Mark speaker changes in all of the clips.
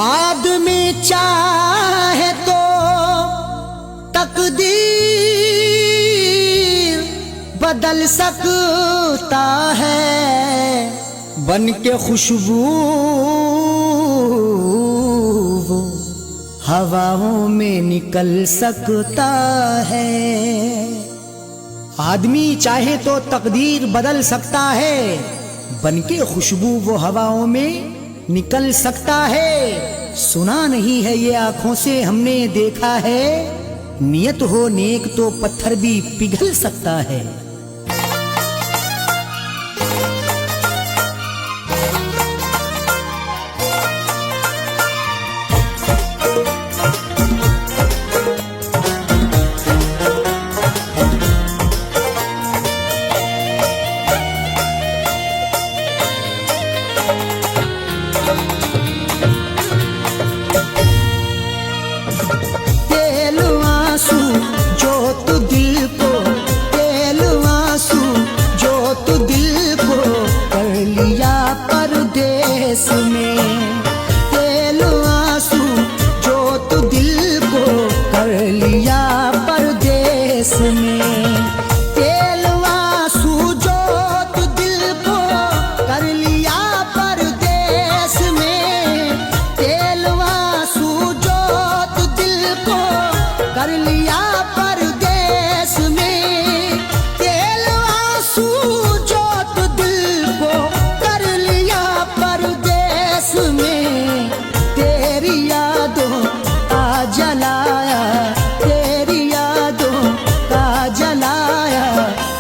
Speaker 1: आदमी चाहे तो तकदीर बदल सकता है, बन के खुशबू वो हवाओं में निकल सकता है। आदमी चाहे तो तकदीर बदल सकता है, बन के खुशबू वो हवाओं में निकल सकता है। सुना नहीं है ये आंखों से हमने देखा है, नियत हो नेक तो पत्थर भी पिघल सकता है।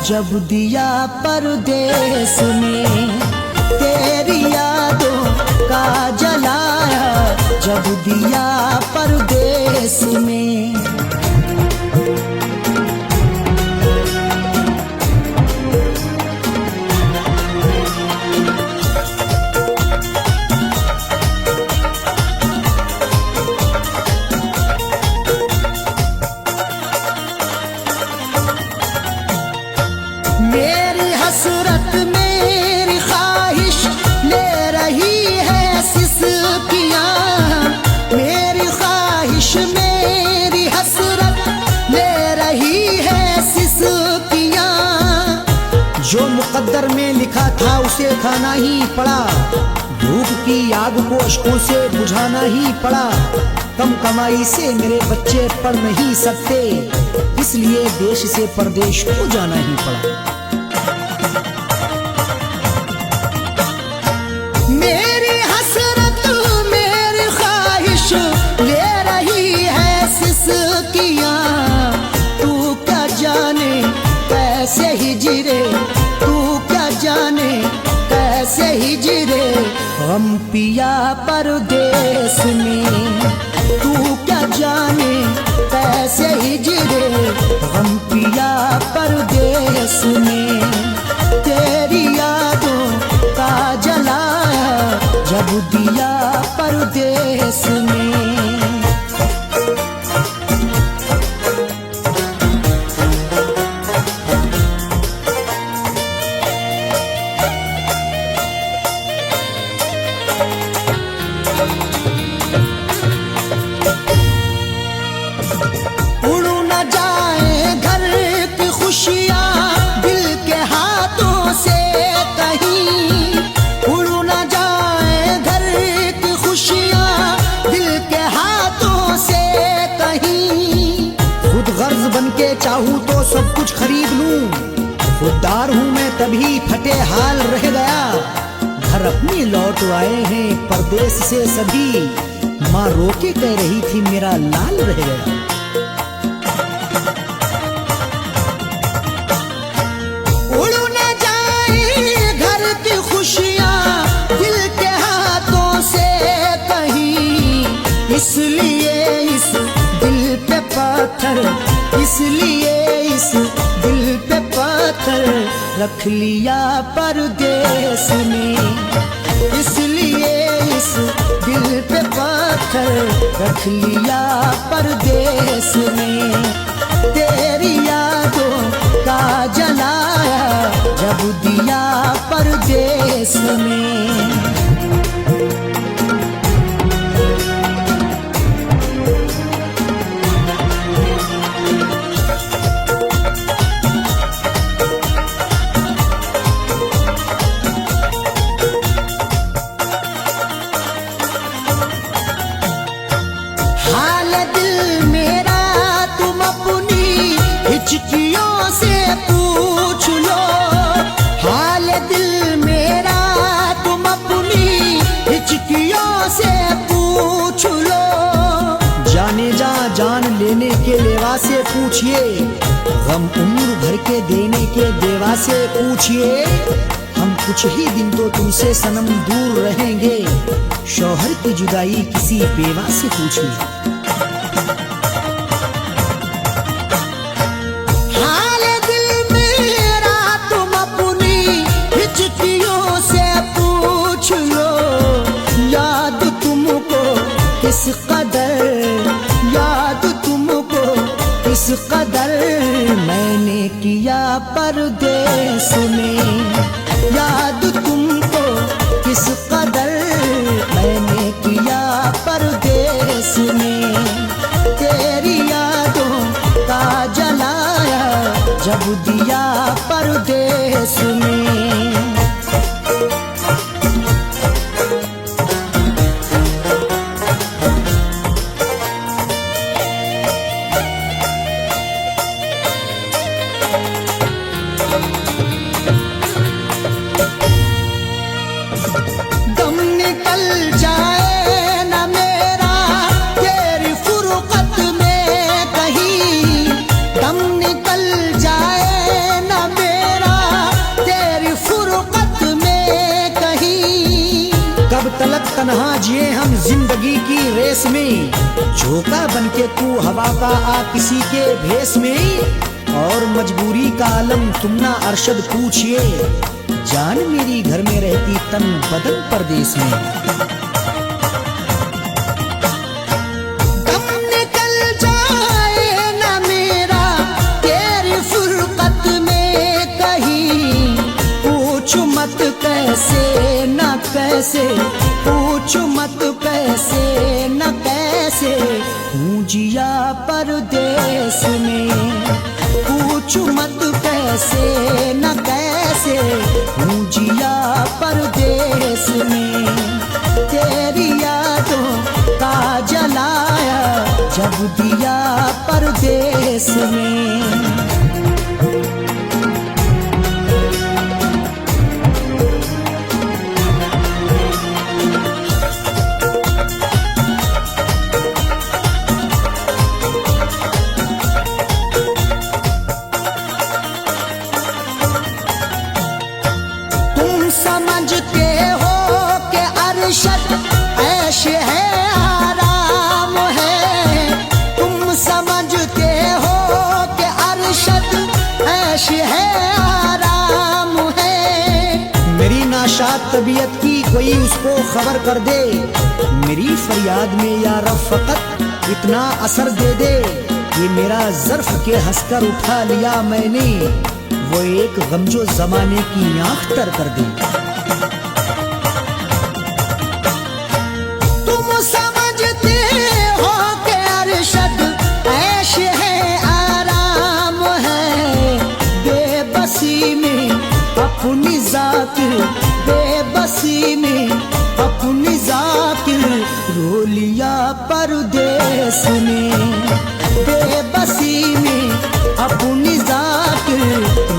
Speaker 1: जब दिया परदेस में तेरी यादों का जलाया, जब दिया परदेस में। मेरी हसरत मेरी ख्वाहिश ले रही है सिसकियां, मेरी ख्वाहिश मेरी हसरत ले रही है सिसकियां। जो मुकद्दर में लिखा था उसे खाना ही पड़ा, धूप की आग को अश्कों से बुझाना ही पड़ा। कम कमाई से मेरे बच्चे पढ़ नहीं सकते, इसलिए देश से परदेश को जाना ही पड़ा। मेरी हसरत मेरी ख्वाहिश ले रही है सिसकियां, तू क्या जाने कैसे हिजरे, तू क्या जाने कैसे हिजरे हम पिया परदेस में। तू क्या जाने कैसे हिजरे हम पिया परदेस में। तेरी यादों का जलाया, जब दिया परदेस में। बनके चाहूं तो सब कुछ खरीद लूं, खुददार हूं मैं तभी फटे हाल रह गया। घर अपनी लौट आए हैं परदेस से सभी, माँ रोके कह रही थी मेरा लाल रह गया। उड़ न जाए घर की खुशियां दिल के हाथों से कहीं, इसलिए इस दिल पे पत्थर, इसलिए इस दिल पे पत्थर रख लिया परदेस में। इसलिए इस दिल पे पत्थर रख लिया परदेस में। तेरी यादों का जलाया, जब दिया परदेस में। से पूछिए, गम उम्र भर के देने के देवा से पूछिए। हम कुछ ही दिन तो तुमसे सनम दूर रहेंगे, शौहर की जुदाई किसी बेवा से पूछिए। हाल दिल मेरा तुम अपनी हिचकियों से पूछ लो, याद तुमको किस कदर, याद तुमको किस कदर मैंने किया परदेस में, याद तुमको किस कदर मैंने किया परदेस में। तेरी यादों का जलाया जब दिया परदेस में। तन्हा जिए हम जिंदगी की रेस में, झोंका बनके तू हवा का आ किसी के भेस में। और मजबूरी का आलम तुम ना अरशद पूछिए, जान मेरी घर में रहती तन बदन परदेस में। दम निकल जाए ना मेरा तेरी फुरकत में कहीं, पूछ मत कैसे न कैसे, पूछ मत कैसे न कैसे हूँ जिया परदेस में, पूछ मत कैसे न कैसे हूँ जिया परदेस में। तेरी यादों का जलाया जब दिया परदेस में। समझते हो कि अरशद ऐश है आराम है, तुम समझते हो कि अरशद ऐश है आराम है। मेरी नाशाद तबीयत की कोई उसको खबर कर दे, मेरी फरियाद में या रब फकत इतना असर दे दे। ये मेरा ज़र्फ के हंसकर उठा लिया मैंने, वो एक गम जो जमाने की आँख तर कर दे। तुम समझते हो कि अरशद ऐश है आराम है, बेबसी में अपनी जाकिर, बेबसी में अपनी जाकिर रो लिया परदेस में, बेबसी में अपनी जाकिर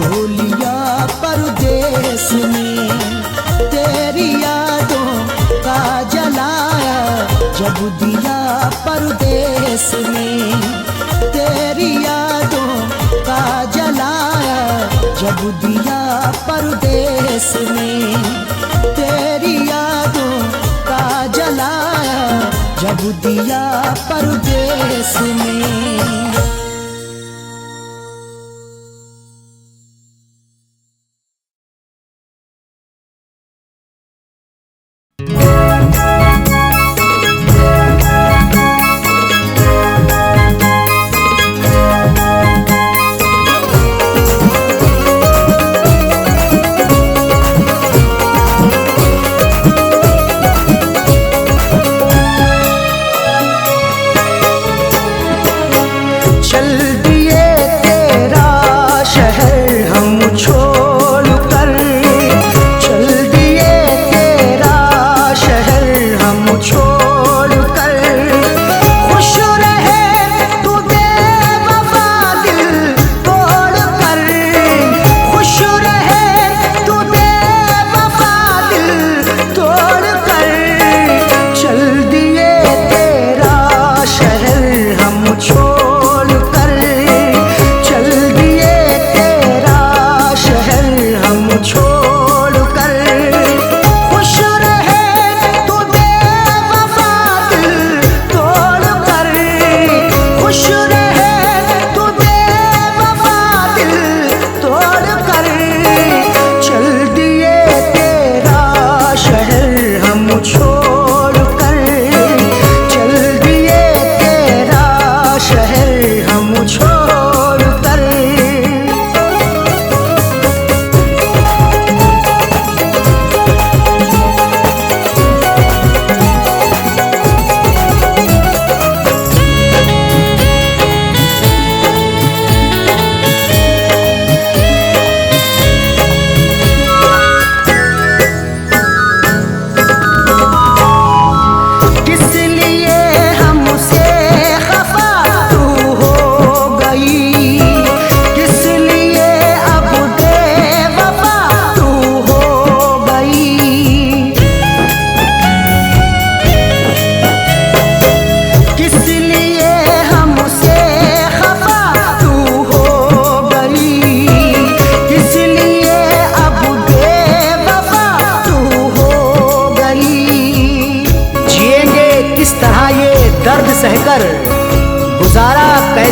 Speaker 1: रो लिया परदेस में। तेरी यादों का जलाया जब दिया परदेस में, तेरी यादों का जलाया जब दिया परदेस में, तेरी यादों का जलाया जब दिया परदेस में।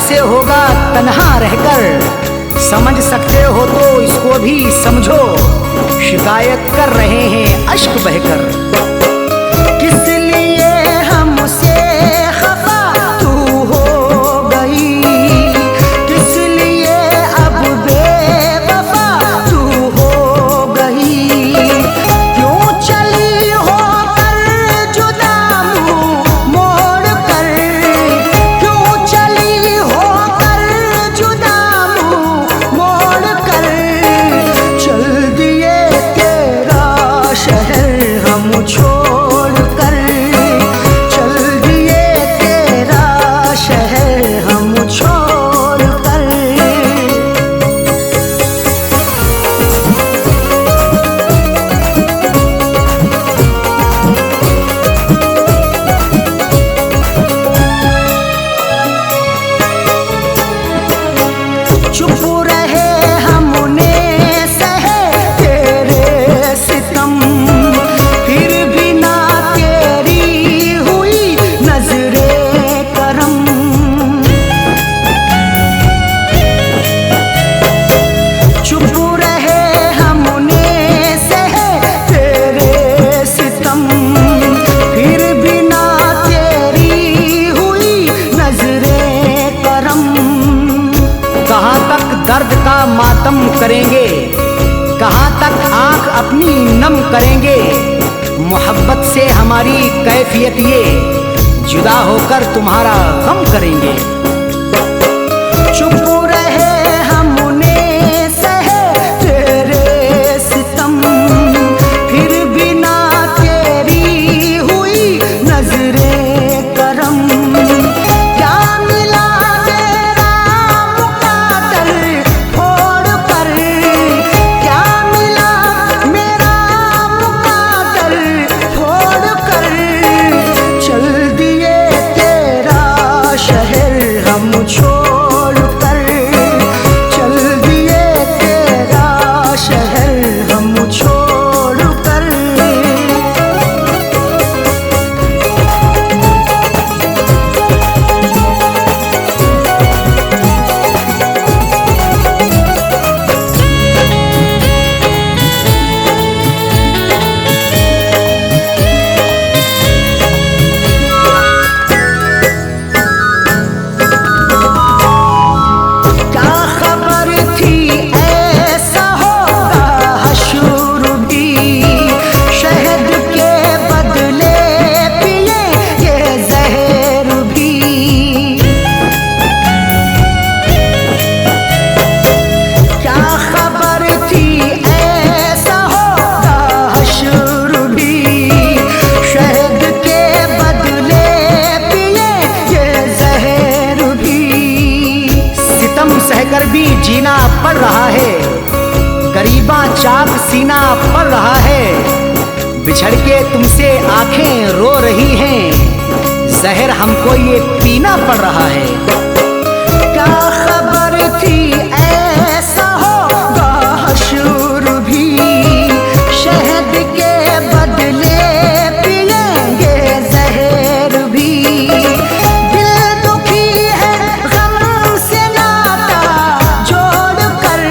Speaker 2: कैसे होगा तन्हा रहकर, समझ सकते हो तो इसको भी समझो, शिकायत कर रहे हैं अश्क बहकर।
Speaker 1: किस लिए हमसे खफा तू हो गई, किस लिए अब बेवफा तू हो गई, क्यों चली हो कर जुदा मुँह मोड़ कर, क्यों चली हो कर जुदा मुँह मोड़ कर, चल दिए तेरा शहर हम छोड़ कर, चल दिए तेरा शहर हम छोड़ कर। चुप रहे हमने सहे तेरे सितम, फिर भी ना तेरी हुई नजरे करम। चुप रहे हमने सहे तेरे सितम, फिर भी ना तेरी हुई नजरे करम।
Speaker 2: कहाँ तक दर्द का मातम करेंगे, कहाँ तक आंख अपनी नम करेंगे, मोहब्बत से हमारी कैफियत ये, जुदा होकर तुम्हारा गम करेंगे।
Speaker 1: चुप रहे हमने सहे तेरे सितम, फिर भी ना तेरी हुई नजरे करम। क्या मिला तेरा मुकादर फोड़ कर, क्या मिला मेरा मुकादर फोड़ कर, चल दिए तेरा शहर हम छोड़ कर, चल दिए तेरा शहर हम छोड़ कर। क्या खबर थी ऐसा होगा हशर भी, शहद के बदले पिए ये जहर भी। क्या खबर थी ऐसा होगा हशर भी, शहद के बदले पिए ये जहर भी।
Speaker 2: सितम सहकर भी जीना पड़ रहा है, गरीबा चाक सीना पड़ रहा है, बिछड़ के तुमसे आंखें रो रही हैं, जहर हमको ये पीना पड़ रहा है।
Speaker 1: क्या खबर थी ऐसा होगा हशर भी, शहद के बदले पिएंगे जहर भी। दिल दुखी है गम से नाता जोड़ कर,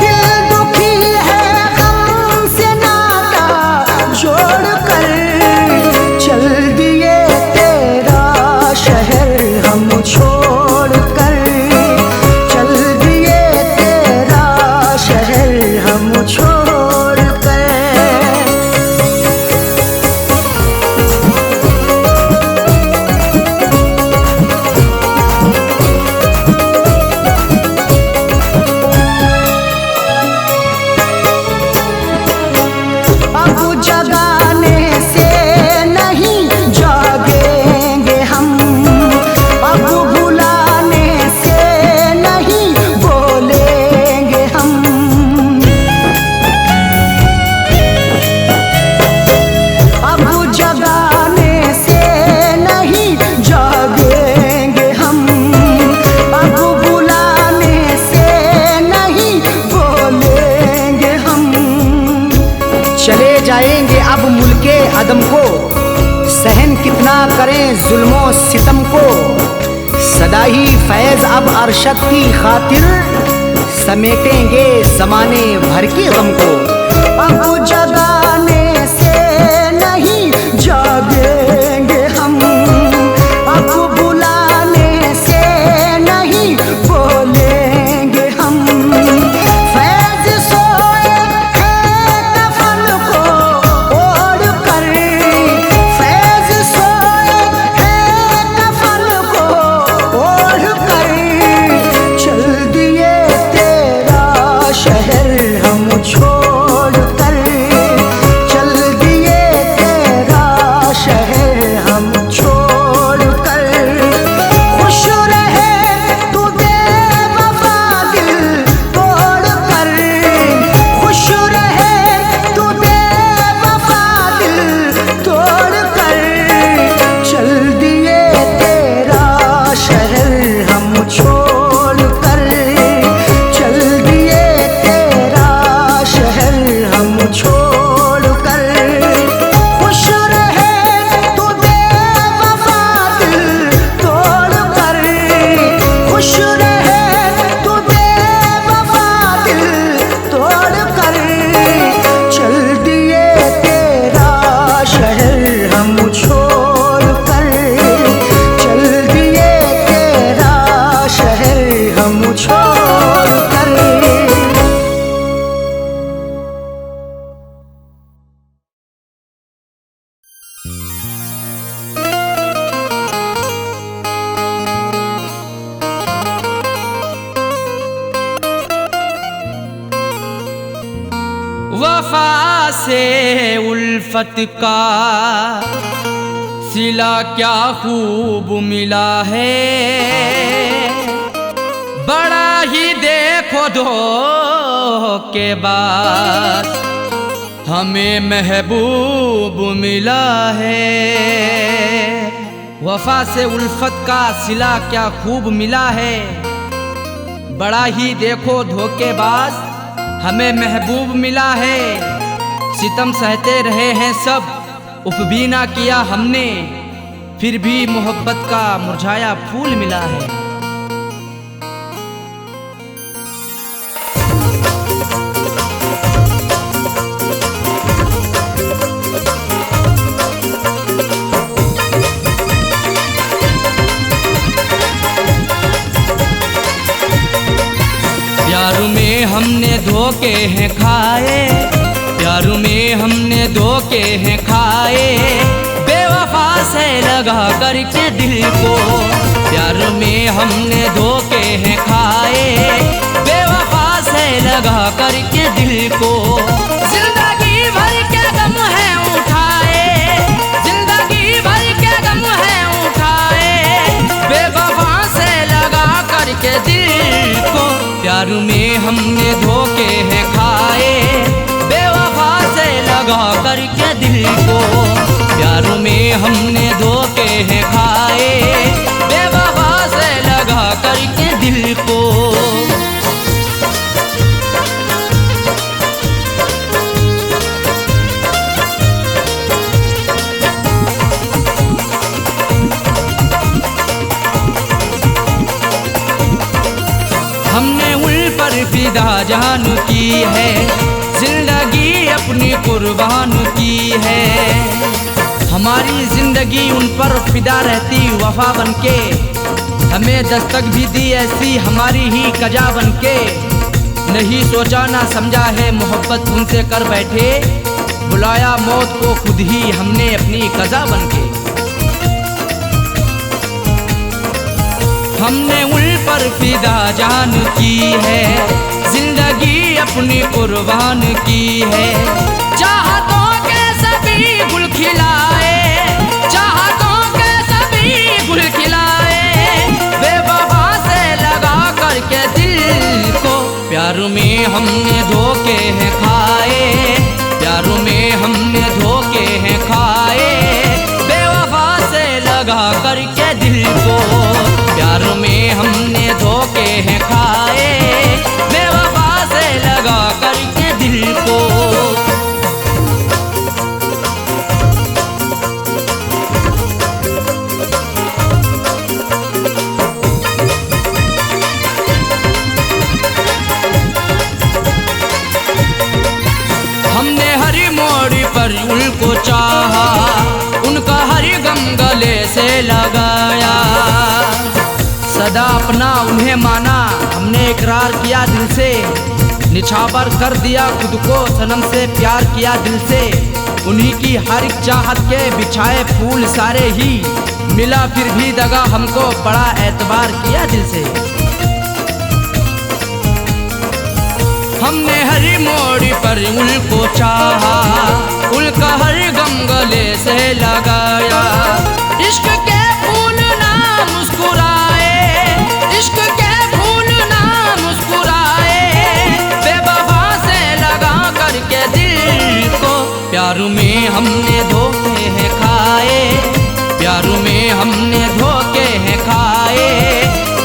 Speaker 1: दिल दुखी है गम से नाता जोड़ कर, चल दिए तेरा शहर हम छोड़ कर, चल दिए तेरा शहर हम छोड़ कर। अब जगाने से नहीं जागेंगे हम, अब बुलाने से नहीं बोलेंगे हम। अब जगाने से नहीं जागेंगे हम, अब बुलाने से नहीं बोलेंगे हम।
Speaker 2: चले जाएंगे अब मुल्के अदम को, सहन कितना करें जुल्मों सितम को, सदा ही फैज अब अरशद की खातिर समेटेंगे ज़माने भर के गम को।
Speaker 1: अब जगाने से नहीं जागेंगे हम, अब बुलाने से नहीं बोलेंगे हम। फैज सोए हैं कफन को ओढ़ कर, फैज सोए हैं कफन को ओढ़ कर। चल दिए तेरा शहर हम छोड़ कर, चल दिए तेरा शहर हम छोड़ कर। खुश रहे तू बेवफा दिल तोड़ कर, खुश रहे तू बेवफा दिल तोड़ कर। चल दिए तेरा शहर हम छोड़ कर, चल दिए तेरा शहर हम छोड़ कर। खुश रहे तू बेवफा दिल तोड़ कर, खुश रहे तू बेवफा दिल तोड़ कर। चल दिए तेरा शहर हम छोड़ कर, चल दिए तेरा शहर हम छोड़ कर।
Speaker 3: वफा से उल्फत का सिला क्या खूब मिला है, बड़ा ही देखो धोखे बाद हमें महबूब मिला है। वफा से उल्फत का सिला क्या खूब मिला है, बड़ा ही देखो धोखेबाज हमें महबूब मिला है। सितम सहते रहे हैं सब, उफ भी ना किया हमने, फिर भी मोहब्बत का मुरझाया फूल मिला है। प्यार में हमने धोखे हैं खाए, प्यार में हमने धोखे हैं खाए, बेवफा से लगा करके दिल को। प्यार में हमने धोखे हैं खाए, बेवफा से लगा करके दिल को। जिंदगी भर के गम है उठाए, जिंदगी भर के गम है उठाए, बेवफा से लगा करके दिल को। प्यार में हमने धोखे हैं खाए, बेवफा से लगा करके दिल को। प्यार में हमने धोखे हैं खाए, बेवफा से लगा करके दिल को। हमने उन पर फिदा जान की है, जिंदगी अपनी कुर्बान की है। हमारी जिंदगी उन पर फिदा रहती वफा बनके, हमें दस्तक भी दी ऐसी हमारी ही कजा बनके। नहीं सोचा ना समझा है मोहब्बत उनसे कर बैठे, बुलाया मौत को खुद ही हमने अपनी कजा बनके। हमने उन पर फिदा जान की है, जिंदगी अपनी कुर्बान की है। चाहतों के सभी गुल खिलाए, चाहतों के सभी गुल खिलाए, बेवफा से लगा करके दिल को। प्यार में हमने धोखे हैं खाए, प्यार में हमने धोखे हैं खाए, बेवफा से लगा करके दिल को। प्यार में हमने धोखे हैं खाए, बेवफा से लगा करके दिल को। अपना उन्हें माना, हमने इकरार किया दिल से, निछावर कर दिया खुद को सनम से, प्यार किया दिल से। उन्हीं की हर एक चाहत के बिछाए फूल सारे ही, मिला फिर भी दगा हमको, बड़ा एतबार किया दिल से। हमने हर मोड़ पर उनको चाहा, उनका हर गम गले से लगाया। इश्क के फूल ना मुस्कुराए, इश्क के फूल ना मुस्कुराए, बेवफा से लगा करके दिल को। प्यार में हमने धोखे हैं खाए, प्यार में हमने धोखे हैं खाए,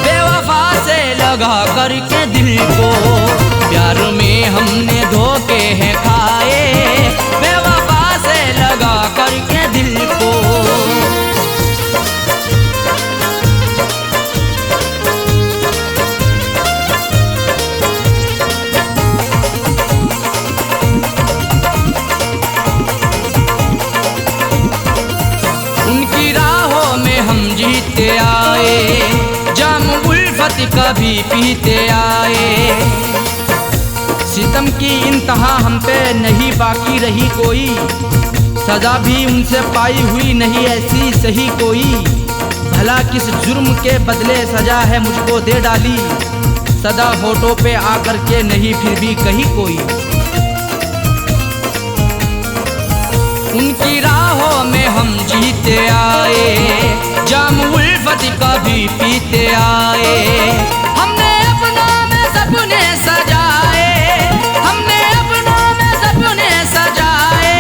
Speaker 3: बेवफा से लगा करके दिल को। प्यार में हमने धोखे हैं खाए, बेवफा से लगा करके दिल को। उनकी राहों में हम जीते आए, जाम उल्फत कभी पीते आए। सितम की इंतहा हम पे नहीं बाकी रही कोई, सजा भी उनसे पाई हुई नहीं ऐसी सही कोई। भला किस जुर्म के बदले सजा है मुझको दे डाली, सदा होठों पे आकर के नहीं फिर भी कही कोई। उनकी राहों में हम जीते आए, जाम उल्फत कभी पीते आए। हमने अपनों में सपने सजाए, हमने अपनों में सपने सजाए,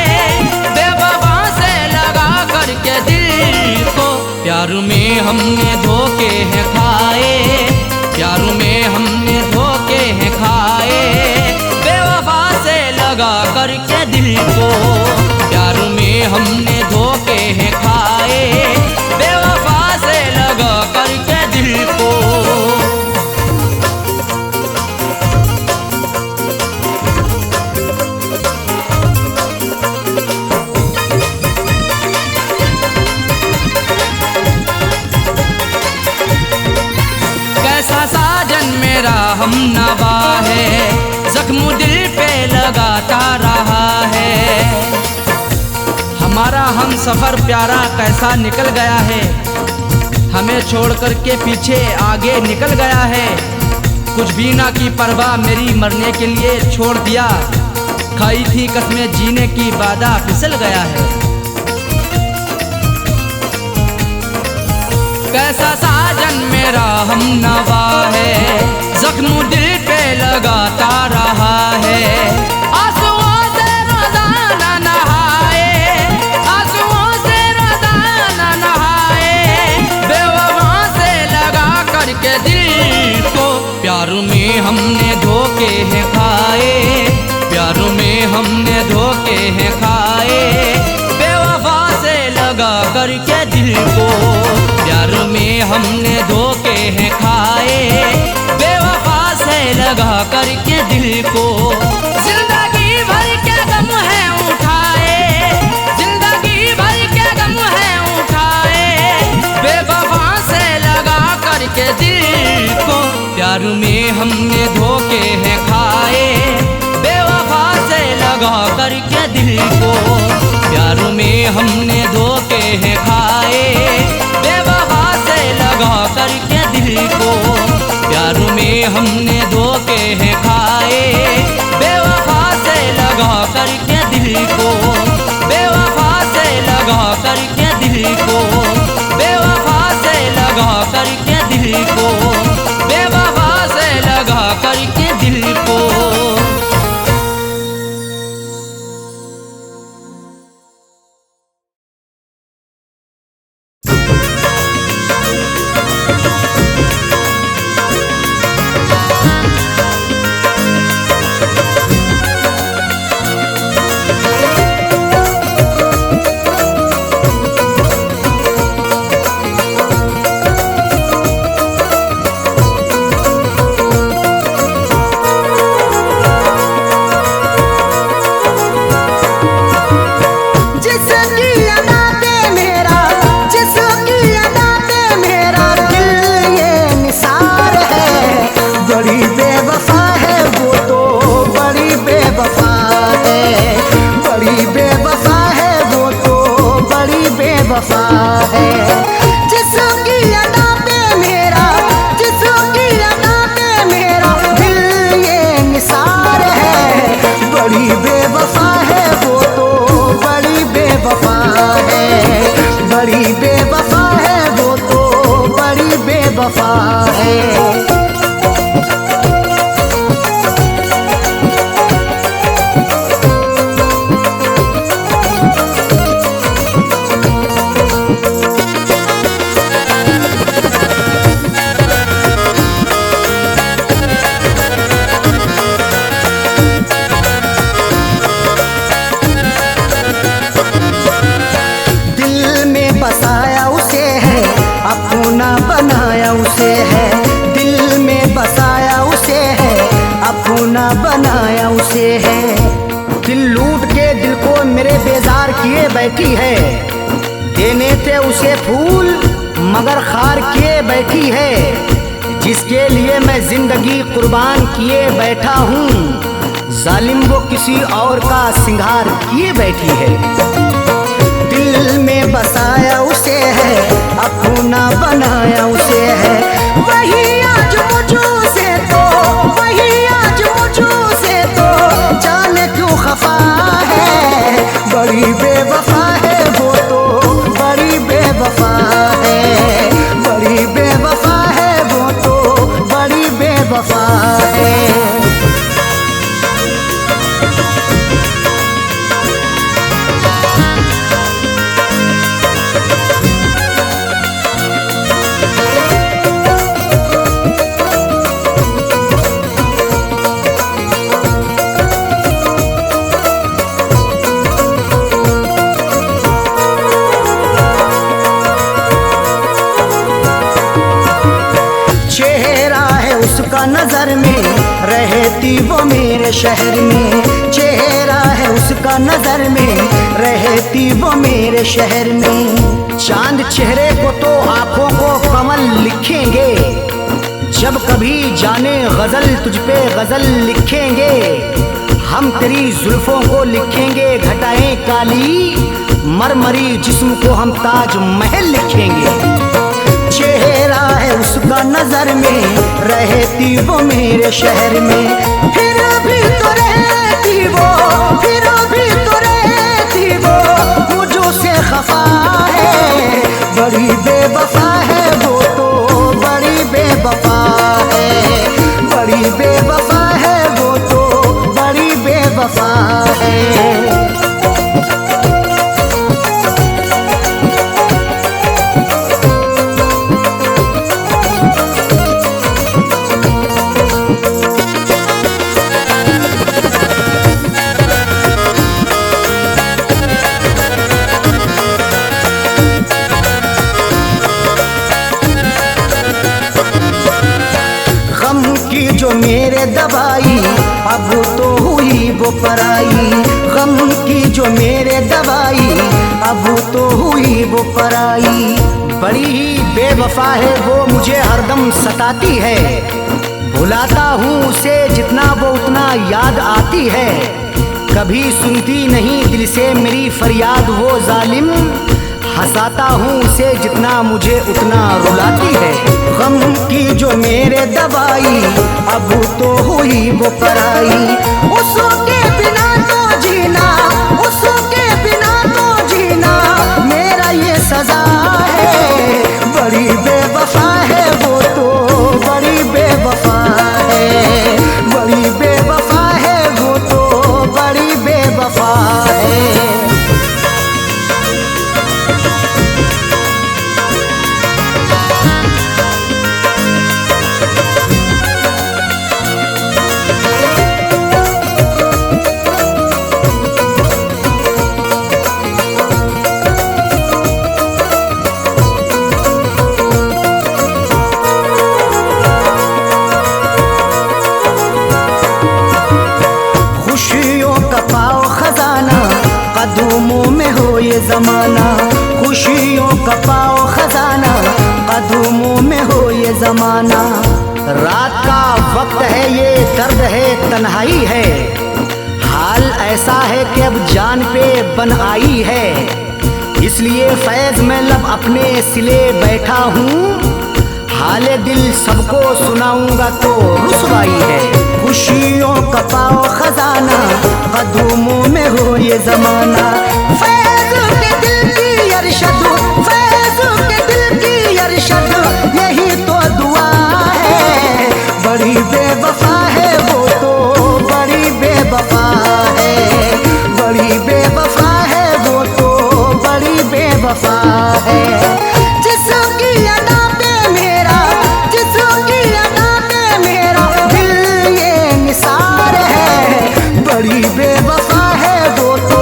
Speaker 3: बेवफा से लगा करके दिल को। प्यार में हमने धोखे हैं खाए, प्यार में हमने धोखे हैं खाए, बेवफा से लगा करके दिल को। प्यार में हमने धोखे हैं खाए, बेवफा से लगा करके दिल को। कैसा साजन मेरा हम नवा है, जख्म दिल पे लगाता रहा है। हमारा हम सफर प्यारा कैसा निकल गया है, हमें छोड़ कर के पीछे आगे निकल गया है। कुछ भी ना की परवाह मेरी मरने के लिए छोड़ दिया, खाई थी कसमें जीने की वादा फिसल गया है। कैसा साजन मेरा हम नवा है, जख्म दिल पे लगाता रहा है। आंसुओं से रोजाना नहाए, आंसुओं से रोजाना नहाए, बेवफा से लगा करके दिल को। प्यार में हमने धोखे हैं खाए, प्यार में हमने धोखे हैं खाए, बेवफा से लगा करके दिल को। प्यार में हमने धोखे हैं खाए, बेवफा से लगा करके दिल को। जिंदगी भर के गम है उठाए, जिंदगी भर के गम है उठाए, बेवफा से लगा करके दिल को। प्यार में हमने धोखे हैं खाए, बेवफा से लगा करके दिल को। प्यार में हमने धोखे हैं खाए, बेवफा से लगा करके दिल को। प्यार में हमने धोखे हैं खाए, बेवफा से लगा करके दिल को। बेवफा से लगा करके दिल को, बेवफा से लगा करके दिल को, बेवफा से लगा करके दिल को।
Speaker 1: बेवफा है। जिसकी अदा पे मेरा, जिसकी अदा पे मेरा दिल ये निसार है। बड़ी बेवफा है वो तो, बड़ी बेवफा है, बड़ी बेवफा है वो तो, बड़ी बेवफा है। बसाया उसे है, अपना बनाया उसे है। दिल में बसाया उसे है, अपना बनाया उसे है। दिल लूट के दिल को मेरे बेजार किए बैठी है। देने थे उसे फूल मगर खार किए बैठी है। जिसके लिए मैं जिंदगी कुर्बान किए बैठा हूँ, जालिम वो किसी और का सिंगार किए बैठी है। दिल में बसाया उसे है, अपना बनाया उसे है। वही आज मुझे से तो, वही आज मुझे से तो जाने क्यों खफा है। बड़ी बेवफा है वो तो, बड़ी बेवफा है, बड़ी बेवफा है वो तो, बड़ी बेवफा है। नजर में रहती वो मेरे शहर में। चेहरा है उसका नजर में रहती वो मेरे शहर में। चांद चेहरे को तो आंखों को कमल लिखेंगे, जब कभी जाने गजल तुझ पे गजल लिखेंगे। हम तेरी जुल्फों को लिखेंगे घटाएं काली, मरमरी जिस्म को हम ताज महल लिखेंगे। चेहरा है उसका नजर में रहती वो मेरे शहर में। फिर भी तो रहती वो, फिर भी तो रहती वो मुझो से खफा है। बड़ी बेवफा है वो तो, बड़ी बेवफा है, बड़ी बेवफा है वो तो, बड़ी बेवफा है। जो मेरे दवाई अब तो हुई वो पराई। गम की जो मेरे दवाई अब तो हुई वो पराई। बड़ी ही बेवफा है वो, मुझे हरदम सताती है। भुलाता हूँ उसे जितना वो उतना याद आती है। कभी सुनती नहीं दिल से मेरी फरियाद वो जालिम। हंसाता हूँ उसे जितना मुझे उतना रुलाती है। गम की जो मेरे दवाई अब तो हुई वो पराई। उसके बिना तो जीना, उसके बिना तो जीना मेरा ये सजा है। बड़ी बेवफा है वो तो, बड़ी बेवफा है, बड़ी बेवफा है वो तो, बड़ी बेवफा है। कदमों में हो ये जमाना, खुशियों का पाओ खजाना, कदमों में हो ये जमाना। रात का वक्त है ये दर्द है तन्हाई है, हाल ऐसा है कि अब जान पे बन आई है।
Speaker 2: इसलिए फैज में लब अपने सिले बैठा हूँ, हाले दिल सबको सुनाऊंगा तो रुसवाई है। खुशियों का पाओ खजाना, कदमों में हो ये जमाना। फैज के दिल की अरशद, फैज के दिल की अरशद, यही तो दुआ है। बड़ी बेवफा है वो तो, बड़ी बेवफा है, बड़ी बेवफा है वो तो, बड़ी बेवफा है। जिसकी अदा पे मेरा, जिसकी अदा पे मेरा दिल ये निसार है। बड़ी बेवफा है वो तो,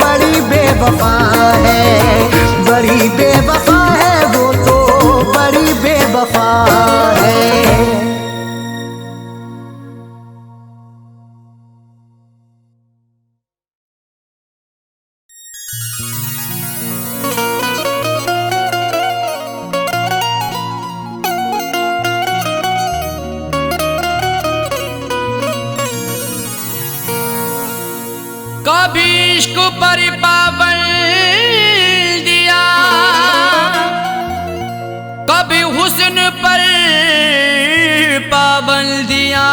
Speaker 2: बड़ी बेवफा है, बड़ी बेवफा है वो तो, बड़ी बेवफा है।
Speaker 3: कभी इश्क पर पाबंदियां, कभी हुस्न पर पाबंदियां,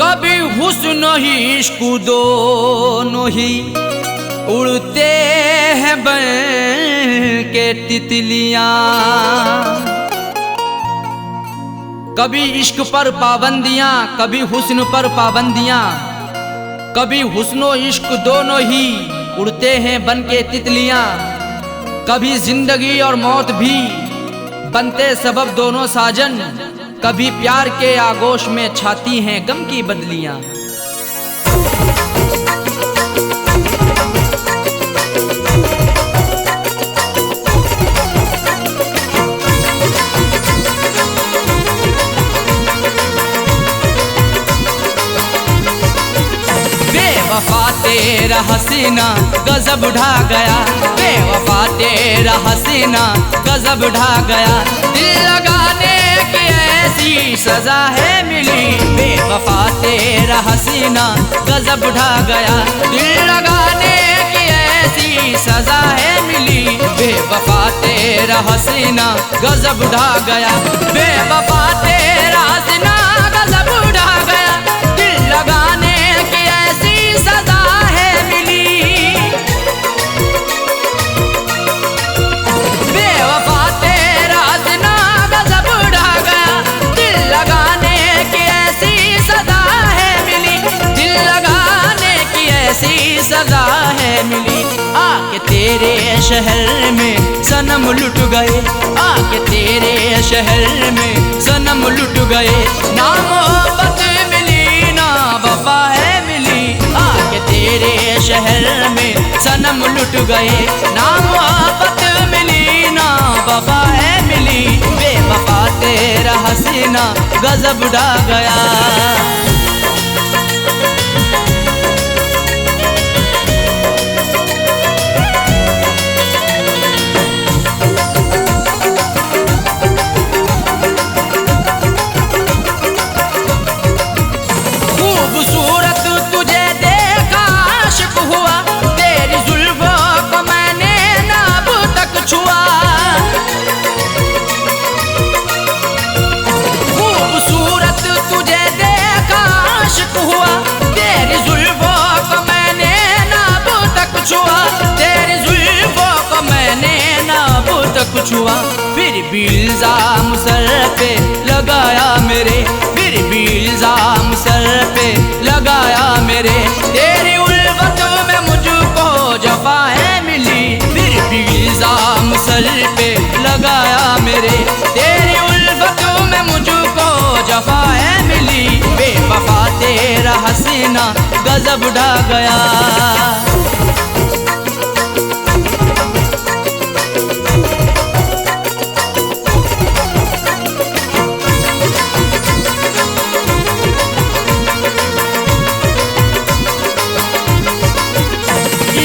Speaker 3: कभी हुस्न ही इश्क दोनों ही उड़ते हैं बन के तितलियां। कभी इश्क पर पाबंदियां, कभी हुस्न पर पाबंदियां, कभी हुस्नो इश्क दोनों ही उड़ते हैं बन के तितलियां। कभी जिंदगी और मौत भी बनते सबब दोनों साजन, कभी प्यार के आगोश में छाती हैं गम की बदलियां। बेवफा तेरा हसीना गजब ढा गया, बेवफा तेरा हसीना गजब ढा गया। दिल लगाने की ऐसी सजा है मिली, बेवफा तेरा हसीना गजब ढा गया। दिल लगाने की ऐसी सजा है मिली, बेवफा तेरा हसीना गजब ढा गया। बेवफा तेरा हसीना गजब ढा गया, दिल लगाने की ऐसी सजा है मिली। बेवफा तेरा हसीना गजब ढा गया, दिल लगाने की ऐसी सजा है मिली, दिल लगाने की ऐसी सजा है मिली। आके तेरे शहर में सनम लुट गए, आके तेरे शहर में सनम लुट गए। ना मोहब्बत मिली ना वफा है मिली, आके तेरे शहर में सनम लुट गए। ना मोहब्बत मिली ना वफा है मिली, बेवफा तेरा हसीना गजब ढा गया। खूबसूरत तुझे देखा आशिक हुआ, तेरी जुल्फों को मैंने ना अब तक छुआ। खूबसूरत तुझे देखा आशिक हुआ, तेरी जुल्फों को मैंने ना अब तक छुआ, तेरी जुल्फों को मैंने ना अब तक छुआ। फिर भी इल्जाम सर पे लगाया मेरे, फिर भी इल्जाम सर पे लगाया मेरे। तेरी उल्फत में मुझको जफाएं मिली, फिर भी इल्जाम सर पे लगाया मेरे। तेरी उल्फत में मुझको जफाएं मिली, बेवफा तेरा हसीना गजब ढा गया।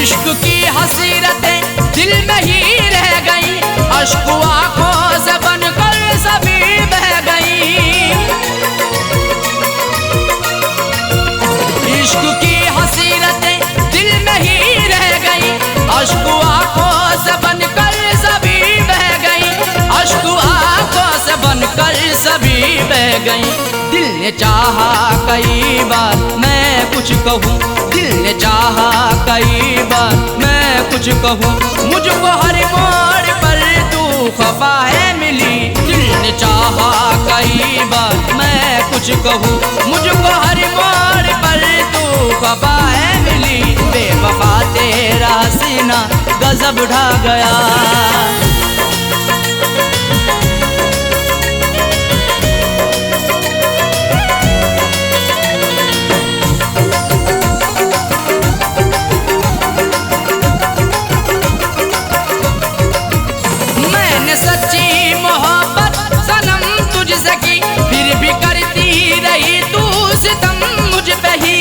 Speaker 3: इश्क की हसीरतें दिल में ही रह गई, अश्क आंखों से बनकर सभी बह गई। इश्क की हसीरतें दिल में ने चाहा कई बार मैं कुछ कहूँ, दिल ने चाहा कई बार मैं कुछ कहूँ, मुझको हर मोड़ पर तू खफा है मिली। दिल ने चाहा कई बार मैं कुछ कहूँ, मुझको हर मोड़ पर तू खफा है मिली। बेवफा तेरा सीना गजब ढा गया। सच्ची मोहब्बत सनम तुझसे की, फिर भी करती रही तू सितम मुझ पे ही।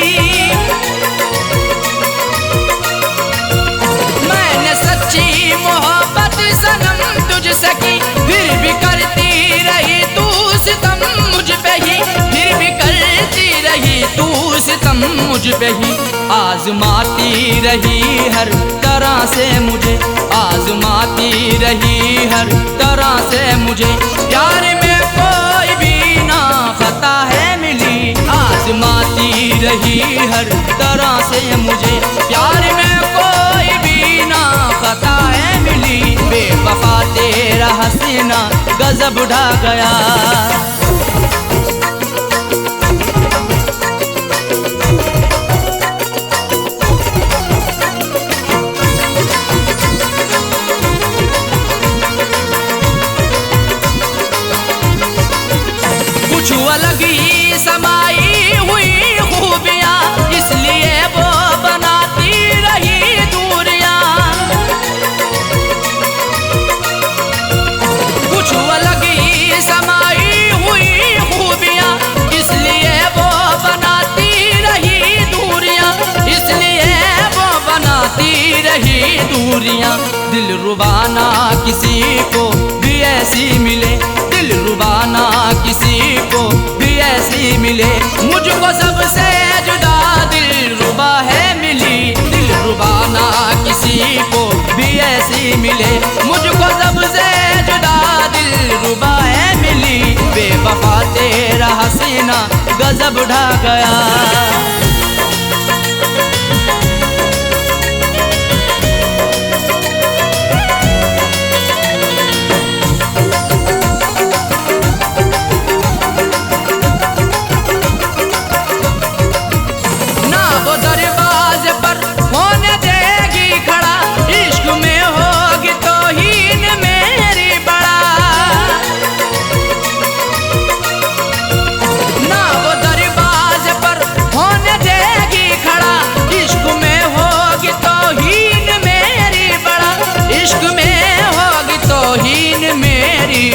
Speaker 3: मैंने सच्ची मोहब्बत सनम तुझसे की, फिर भी करती रही तू सितम मुझ पे ही, फिर भी करती रही तू सितम मुझ पे ही। आजमाती रही हर तरह से मुझे, आजमाती रही हर तरह से मुझे, प्यार में कोई भी ना खता है मिली। आजमाती रही हर तरह से मुझे, प्यार में कोई भी ना खता है मिली। बेवफा तेरा हसीना गजब ढा गया। कुछ अलग ही समाई हुई खूबियाँ, इसलिए वो बनाती रही दूरियाँ। कुछ अलग ही समाई हुई खूबियाँ, इसलिए वो बनाती रही दूरियाँ, इसलिए वो बनाती रही दूरियाँ। दिल रुबाना किसी को भी ऐसी मिले, दिल रुबाना किसी को भी ऐसी मिले, मुझको सबसे जुदा दिल रुबा है मिली। दिल रुबाना किसी को भी ऐसी मिले, मुझको सबसे जुदा दिल रुबा है मिली। बेवफा तेरा हसीना गजब ढा गया।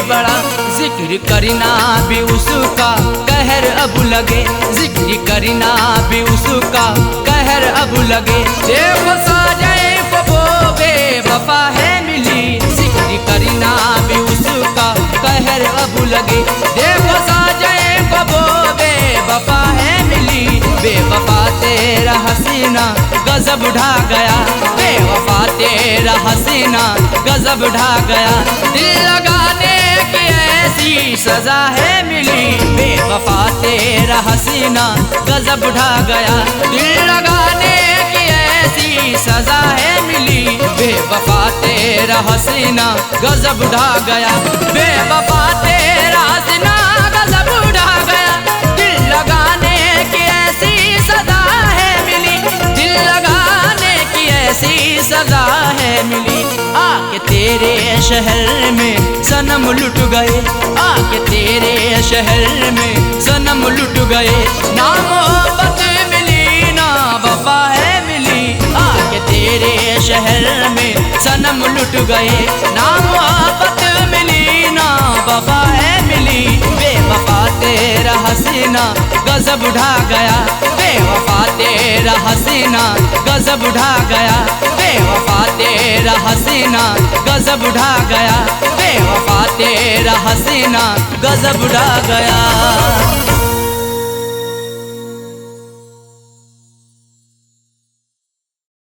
Speaker 3: बड़ा जिक्र करना भी उसका कहर अब लगे, जिक्र करना भी उसका कहर अब लगे। देखो साजए को वो बेवफा है मिली, जिक्र करना भी उसका कहर अब लगे। देखो साजए को वो बेवफा है मिली। बेवफा तेरा हसीना गजब ढा गया, बेवफा तेरा हसीना गजब ढा गया। दिल लगाने की ऐसी सजा है मिली, बेवफा तेरा हसीना गजब ढा गया। दिल लगाने की ऐसी सजा है मिली, बेवफा तेरा हसीना गजब ढा गया। बेवफा तेरा हसीना गजब ढा गया। दिल लगाने की ऐसी सजा है मिली, दिल लगाने की ऐसी सजा है मिली। आके तेरे शहर में सनम लुट गए, आके तेरे शहर में सनम लुट गए। ना मोहब्बत मिली ना वफा है मिली, आके तेरे शहर में सनम लुट गए। ना मोहब्बत मिली ना वफा है मिली। बेवफा तेरा हसीना गजब ढा गया, बेवफा तेरा हसीना गजब ढा गया। बेवफा तेरा हसीना गजब ढा गया, बेवफा तेरा हसीना गजब ढा गया।